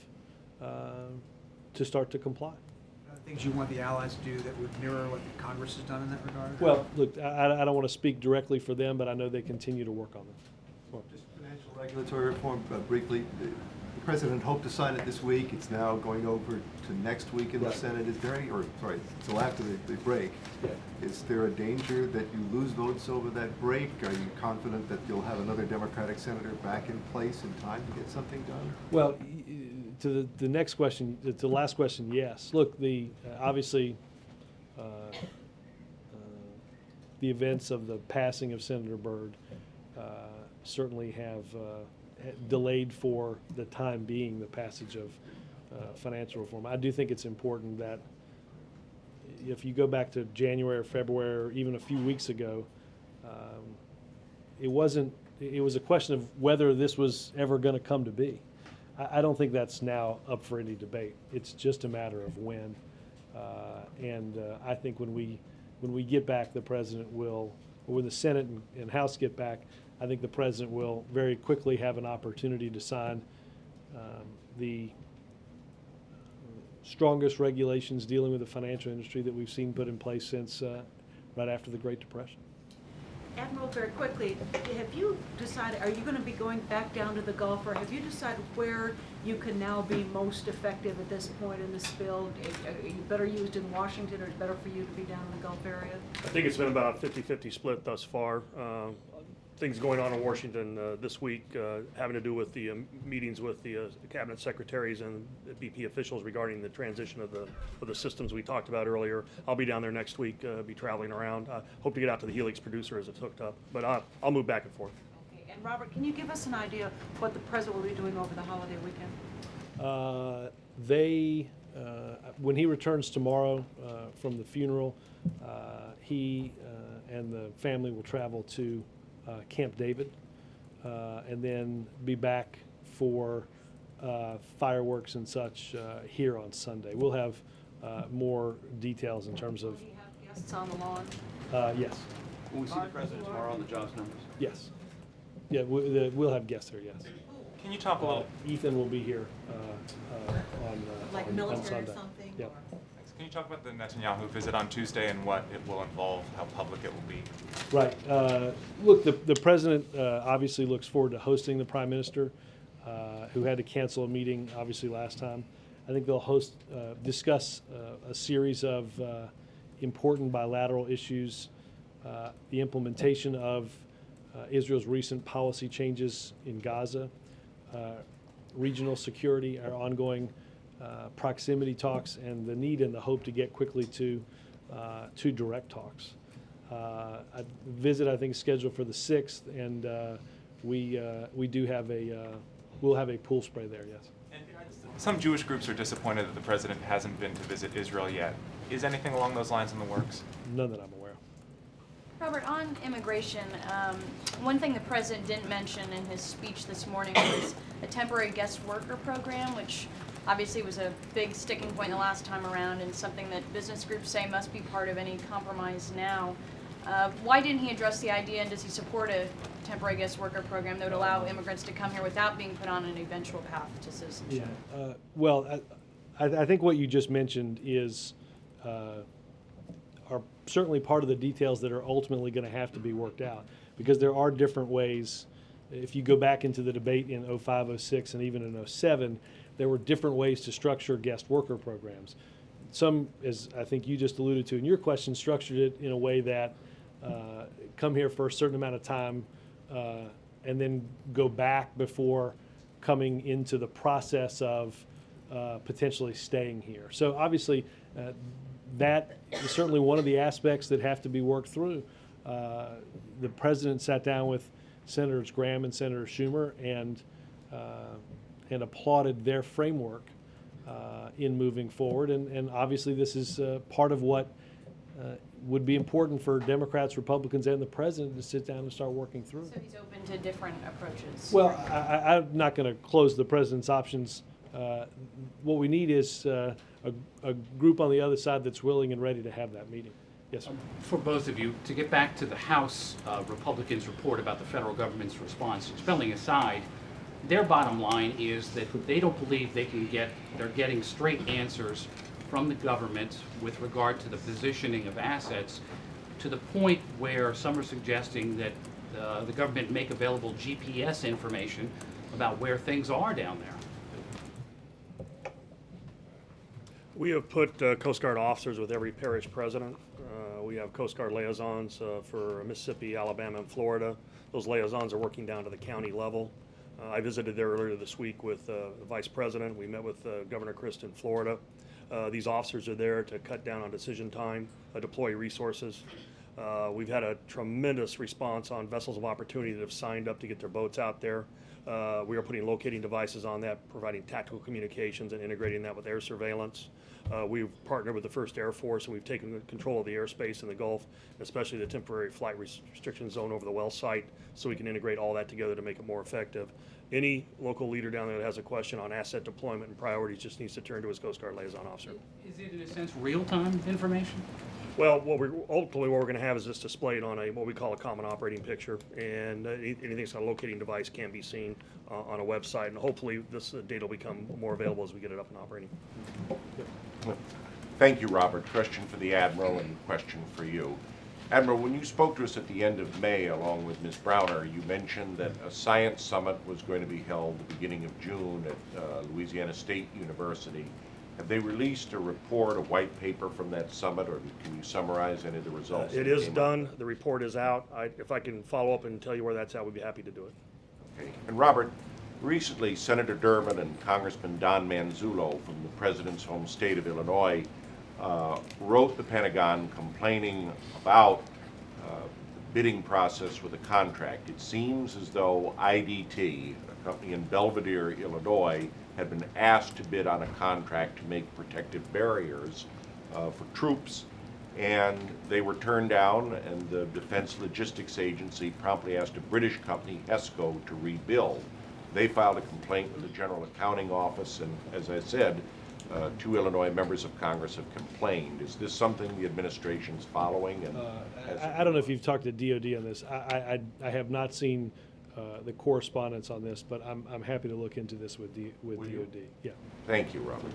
to start to comply. Things you want the allies to do that would mirror what the Congress has done in that regard? Well, look, I don't want to speak directly for them, but I know they continue to work on it. Just financial regulatory reform, briefly. The President hoped to sign it this week. It's now going over to next week in the Senate. Is there any, or sorry, until after the break, is there a danger that you lose votes over that break? Are you confident that you'll have another Democratic senator back in place in time to get something done? Well, to the next question, to the last question, yes. Look, obviously the events of the passing of Senator Byrd certainly have delayed for the time being the passage of financial reform. I do think it's important that if you go back to January or February or even a few weeks ago, it was a question of whether this was ever going to come to be. I don't think that's now up for any debate. It's just a matter of when. And I think when we get back, the President will, or when the Senate and House get back, I think the President will very quickly have an opportunity to sign the strongest regulations dealing with the financial industry that we've seen put in place since right after the Great Depression. Admiral, very quickly, have you decided, are you going to be going back down to the Gulf, or have you decided where you can now be most effective at this point in this bill? Are you better used in Washington, or is it better for you to be down in the Gulf area? I think it's been about a 50-50 split thus far. Things going on in Washington this week having to do with the meetings with the cabinet secretaries and the BP officials regarding the transition of the systems we talked about earlier. I'll be down there next week, be traveling around. I hope to get out to the Helix producer as it's hooked up, but I'll move back and forth. Okay. And Robert, can you give us an idea what the President will be doing over the holiday weekend? When he returns tomorrow from the funeral, he and the family will travel to Camp David, and then be back for fireworks and such here on Sunday. We'll have more details in terms of. Will he have guests on the lawn? Yes. Will we see the President tomorrow on the jobs numbers? Yes. Yeah, we'll have guests there. Yes. Can you talk a little? Ethan will be here like on military Sunday. or something? Yep. Can you talk about the Netanyahu visit on Tuesday and what it will involve, how public it will be? Right. Look, the President obviously looks forward to hosting the Prime Minister, who had to cancel a meeting obviously last time. I think they'll discuss a series of important bilateral issues, the implementation of Israel's recent policy changes in Gaza, regional security, our ongoing proximity talks, and the need and the hope to get quickly to direct talks. A visit, I think, is scheduled for the 6th, and we do have we'll have a pool spray there. Yes. Some Jewish groups are disappointed that the President hasn't been to visit Israel yet. Is anything along those lines in the works? None that I'm aware of. Robert, on immigration, one thing the President didn't mention in his speech this morning was a temporary guest worker program, which obviously was a big sticking point the last time around and something that business groups say must be part of any compromise now. Why didn't he address the idea, and does he support a temporary guest worker program that would allow immigrants to come here without being put on an eventual path to citizenship? Yeah. Well, I think what you just mentioned is are certainly part of the details that are ultimately going to have to be worked out, because there are different ways if you go back into the debate in 05, 06, and even in 07, there were different ways to structure guest worker programs. Some, as I think you just alluded to in your question, structured it in a way that come here for a certain amount of time and then go back before coming into the process of potentially staying here. So obviously, that is certainly one of the aspects that have to be worked through. The president sat down with Senators Graham and Senator Schumer and applauded their framework in moving forward. And obviously, this is part of what would be important for Democrats, Republicans, and the president to sit down and start working through. So he's open to different approaches? Well, I'm not going to close the president's options. What we need is a group on the other side that's willing and ready to have that meeting. Yes, sir. For both of you, to get back to the House Republicans' report about the federal government's response, spelling aside, their bottom line is that they don't believe they're getting straight answers from the government with regard to the positioning of assets, to the point where some are suggesting that the government make available GPS information about where things are down there. We have put Coast Guard officers with every parish president. We have Coast Guard liaisons for Mississippi, Alabama, and Florida. Those liaisons are working down to the county level. I visited there earlier this week with the Vice President. We met with Governor Christ in Florida. These officers are there to cut down on decision time, deploy resources. We've had a tremendous response on vessels of opportunity that have signed up to get their boats out there. We are putting locating devices on that, providing tactical communications and integrating that with air surveillance. We've partnered with the 1st Air Force, and we've taken control of the airspace in the Gulf, especially the temporary flight restriction zone over the well site, so we can integrate all that together to make it more effective. Any local leader down there that has a question on asset deployment and priorities just needs to turn to his Coast Guard liaison officer. Is it, in a sense, real-time information? Well, what we're going to have is this displayed on what we call a common operating picture, and anything that's got a locating device can be seen on a website, and hopefully this data will become more available as we get it up and operating. Thank you, Robert. Question for the Admiral and question for you. Admiral, when you spoke to us at the end of May along with Ms. Browner, you mentioned that a science summit was going to be held the beginning of June at Louisiana State University. Have they released a report, a white paper from that summit, or can you summarize any of the results? It is done. The report is out. If I can follow up and tell you where that's at, we'd be happy to do it. Okay. And Robert, recently Senator Durbin and Congressman Don Manzullo from the President's home state of Illinois wrote the Pentagon complaining about the bidding process with a contract. It seems as though IDT, a company in Belvedere, Illinois, had been asked to bid on a contract to make protective barriers for troops, and they were turned down, and the Defense Logistics Agency promptly asked a British company, HESCO, to rebuild. They filed a complaint with the General Accounting Office, and as I said, 2 Illinois members of Congress have complained. Is this something the administration's following? And I don't know if you've talked to DOD on this. I have not seen the correspondence on this, but I'm happy to look into this with DOD. Yeah. Thank you, Robert.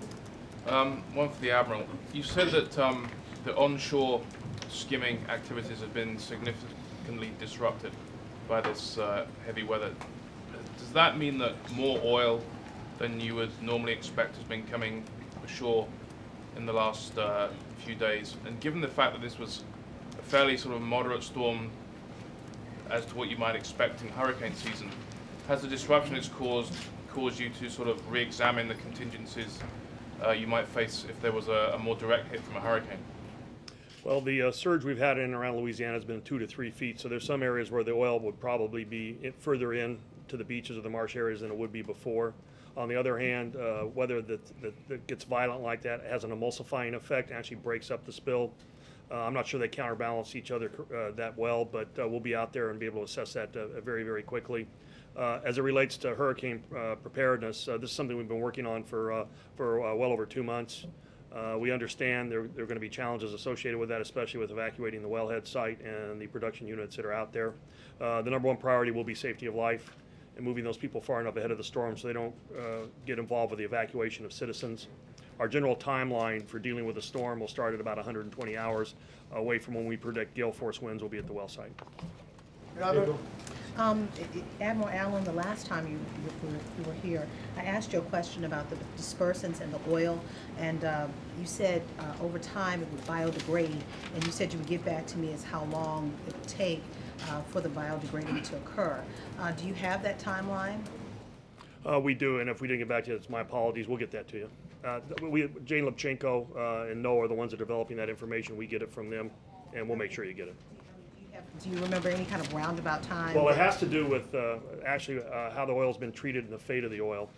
One for the Admiral. You said that the onshore skimming activities have been significantly disrupted by this heavy weather. Does that mean that more oil than you would normally expect has been coming ashore in the last few days? And given the fact that this was a fairly sort of moderate storm as to what you might expect in hurricane season, has the disruption it's caused you to sort of re-examine the contingencies you might face if there was a more direct hit from a hurricane? Well, the surge we've had in and around Louisiana has been 2 to 3 feet, so there's some areas where the oil would probably be further in to the beaches or the marsh areas than it would be before. On the other hand, weather that gets violent like that has an emulsifying effect, actually breaks up the spill. I'm not sure they counterbalance each other that well, but we'll be out there and be able to assess that very, very quickly. As it relates to hurricane preparedness, this is something we've been working on for well over 2 months. We understand there are going to be challenges associated with that, especially with evacuating the wellhead site and the production units that are out there. The #1 priority will be safety of life and moving those people far enough ahead of the storm so they don't get involved with the evacuation of citizens. Our general timeline for dealing with the storm will start at about 120 hours away from when we predict gale force winds will be at the well site. Robert, Admiral Allen, the last time you were here, I asked you a question about the dispersants and the oil, and you said over time it would biodegrade, and you said you would get back to me as how long it would take for the biodegrading to occur. Do you have that timeline? We do, and if we didn't get back to you, it's my apologies. We'll get that to you. Jane Lubchenco and Noah are the ones that are developing that information. We get it from them, and we'll make sure you get it. Do you remember any kind of roundabout time? Well, it has to do with actually how the oil's been treated and the fate of the oil.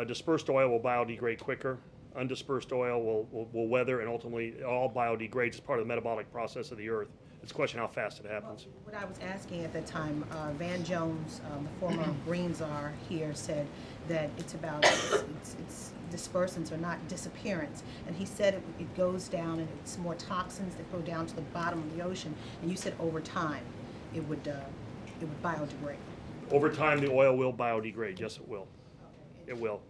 Dispersed oil will biodegrade quicker. Undispersed oil will weather and ultimately all biodegrades as part of the metabolic process of the earth. It's a question how fast it happens. What I was asking at that time, Van Jones, the former Green czar here, said that it's about it's dispersants are not disappearance, and he said it goes down and it's more toxins that go down to the bottom of the ocean. And you said over time it would biodegrade. Over time, the oil will biodegrade. Yes, it will. It will.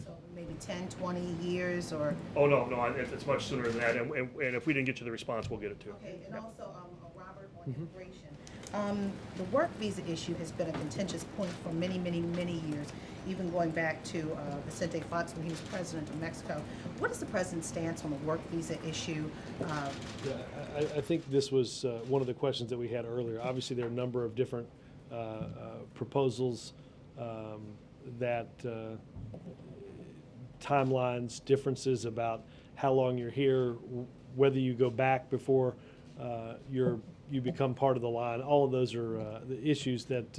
So maybe 10, 20 years or? Oh, no, it's much sooner than that. And if we didn't get you the response, we'll get it to you. Okay, and also, Robert, on immigration. The work visa issue has been a contentious point for many, many, many years, even going back to Vicente Fox when he was president of Mexico. What is the president's stance on the work visa issue? I think this was one of the questions that we had earlier. Obviously, there are a number of different proposals that timelines, differences about how long you're here, whether you go back before you become part of the line. All of those are the issues that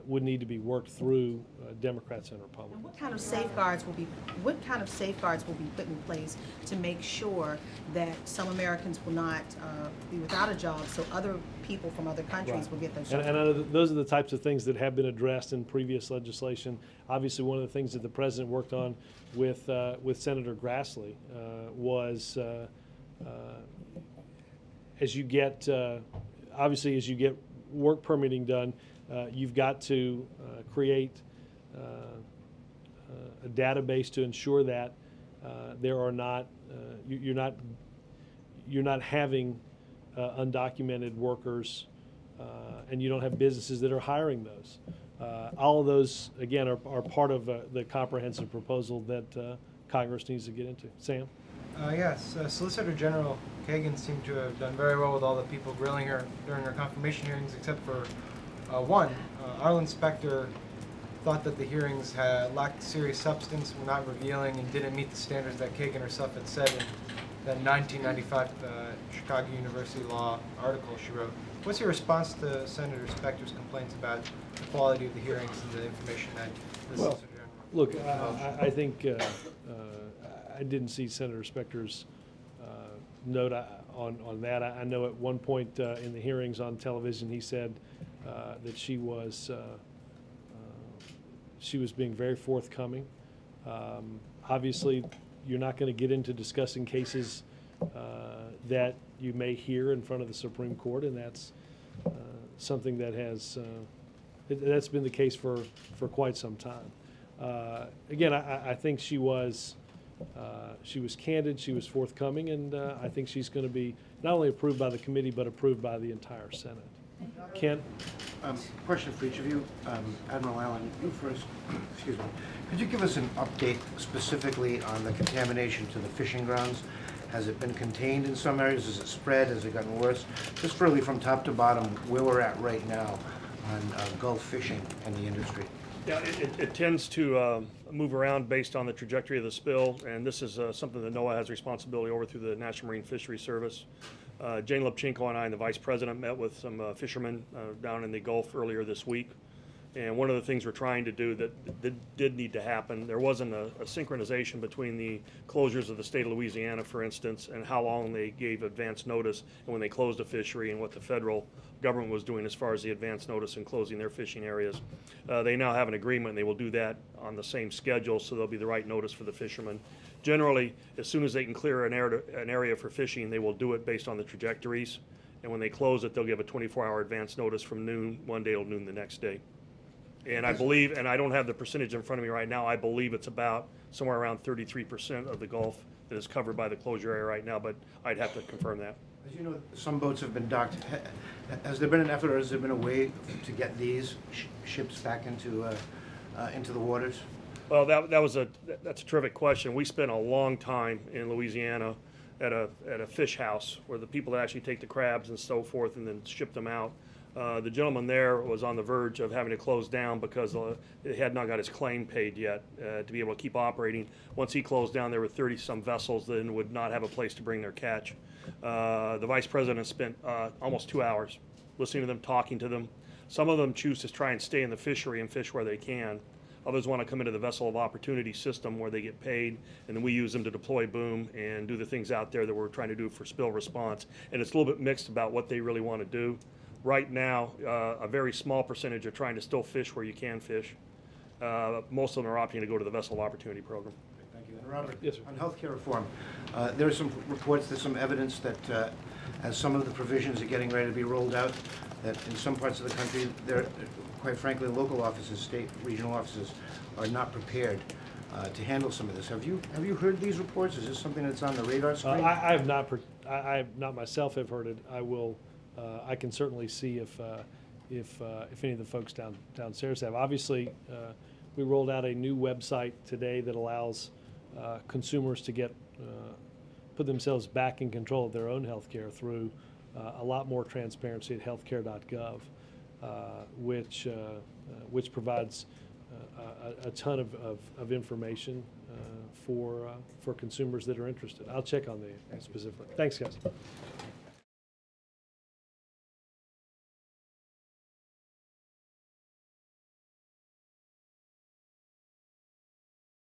would need to be worked through Democrats and Republicans. What kind of safeguards will be put in place to make sure that some Americans will not be without a job, so other people from other countries will get those jobs? And those are the types of things that have been addressed in previous legislation. Obviously, one of the things that the president worked on with Senator Grassley was as you get work permitting done, you've got to create a database to ensure that there are not you're not having undocumented workers, and you don't have businesses that are hiring those. All of those, again, are part of the comprehensive proposal that Congress needs to get into. Sam? Yes, Solicitor General Kagan seemed to have done very well with all the people grilling her during her confirmation hearings, except for one. Arlen Specter thought that the hearings lacked serious substance, were not revealing, and didn't meet the standards that Kagan herself had said in that 1995 Chicago University Law article she wrote. What's your response to Senator Specter's complaints about the quality of the hearings and the information that the Solicitor General? Look, I think I didn't see Senator Specter's note on that. I know at one point in the hearings on television he said that she was being very forthcoming. Obviously, you're not going to get into discussing cases that you may hear in front of the Supreme Court, and that's something that that's been the case for quite some time. Again, I think she was candid, she was forthcoming, and I think she's going to be not only approved by the committee but approved by the entire Senate. Ken? Question for each of you. Admiral Allen, you first. Excuse me. Could you give us an update specifically on the contamination to the fishing grounds? Has it been contained in some areas? Has it spread? Has it gotten worse? Just really from top to bottom, where we're at right now on Gulf fishing and the industry. Yeah, it tends to move around based on the trajectory of the spill, and this is something that NOAA has responsibility over through the National Marine Fisheries Service. Jane Lubchenco and I and the Vice President met with some fishermen down in the Gulf earlier this week. And one of the things we're trying to do that did need to happen, there wasn't a synchronization between the closures of the state of Louisiana, for instance, and how long they gave advance notice and when they closed a fishery and what the federal government was doing as far as the advance notice and closing their fishing areas. They now have an agreement and they will do that on the same schedule, so there'll be the right notice for the fishermen. Generally, as soon as they can clear an area for fishing, they will do it based on the trajectories. And when they close it, they'll give a 24-hour advance notice from noon one day till noon the next day. And I believe, and I don't have the percentage in front of me right now, I believe it's about somewhere around 33% of the Gulf that is covered by the closure area right now, but I'd have to confirm that. As you know, some boats have been docked. Has there been an effort, or has there been a way to get these ships back into the waters? Well, that's a terrific question. We spent a long time in Louisiana at a fish house where the people that actually take the crabs and so forth and then ship them out. The gentleman there was on the verge of having to close down because he had not got his claim paid yet to be able to keep operating. Once he closed down, there were 30-some vessels that would not have a place to bring their catch. The vice president spent almost 2 hours listening to them, talking to them. Some of them choose to try and stay in the fishery and fish where they can. Others want to come into the vessel of opportunity system where they get paid, and then we use them to deploy boom and do the things out there that we're trying to do for spill response. And it's a little bit mixed about what they really want to do. Right now, a very small percentage are trying to still fish where you can fish. Most of them are opting to go to the vessel of opportunity program. Thank you. And Robert, Yes, sir. on healthcare reform, there are some reports, there's some evidence that as some of the provisions are getting ready to be rolled out, that in some parts of the country, there, quite frankly, local offices, state, regional offices, are not prepared to handle some of this. Have you heard these reports? Is this something that's on the radar screen? I have not. I have not myself have heard it. I will. I can certainly see if any of the folks downstairs have. Obviously, we rolled out a new website today that allows consumers to get put themselves back in control of their own health care through a lot more transparency at healthcare.gov, which provides a ton of information for consumers that are interested. I'll check on the specific. Thanks, guys.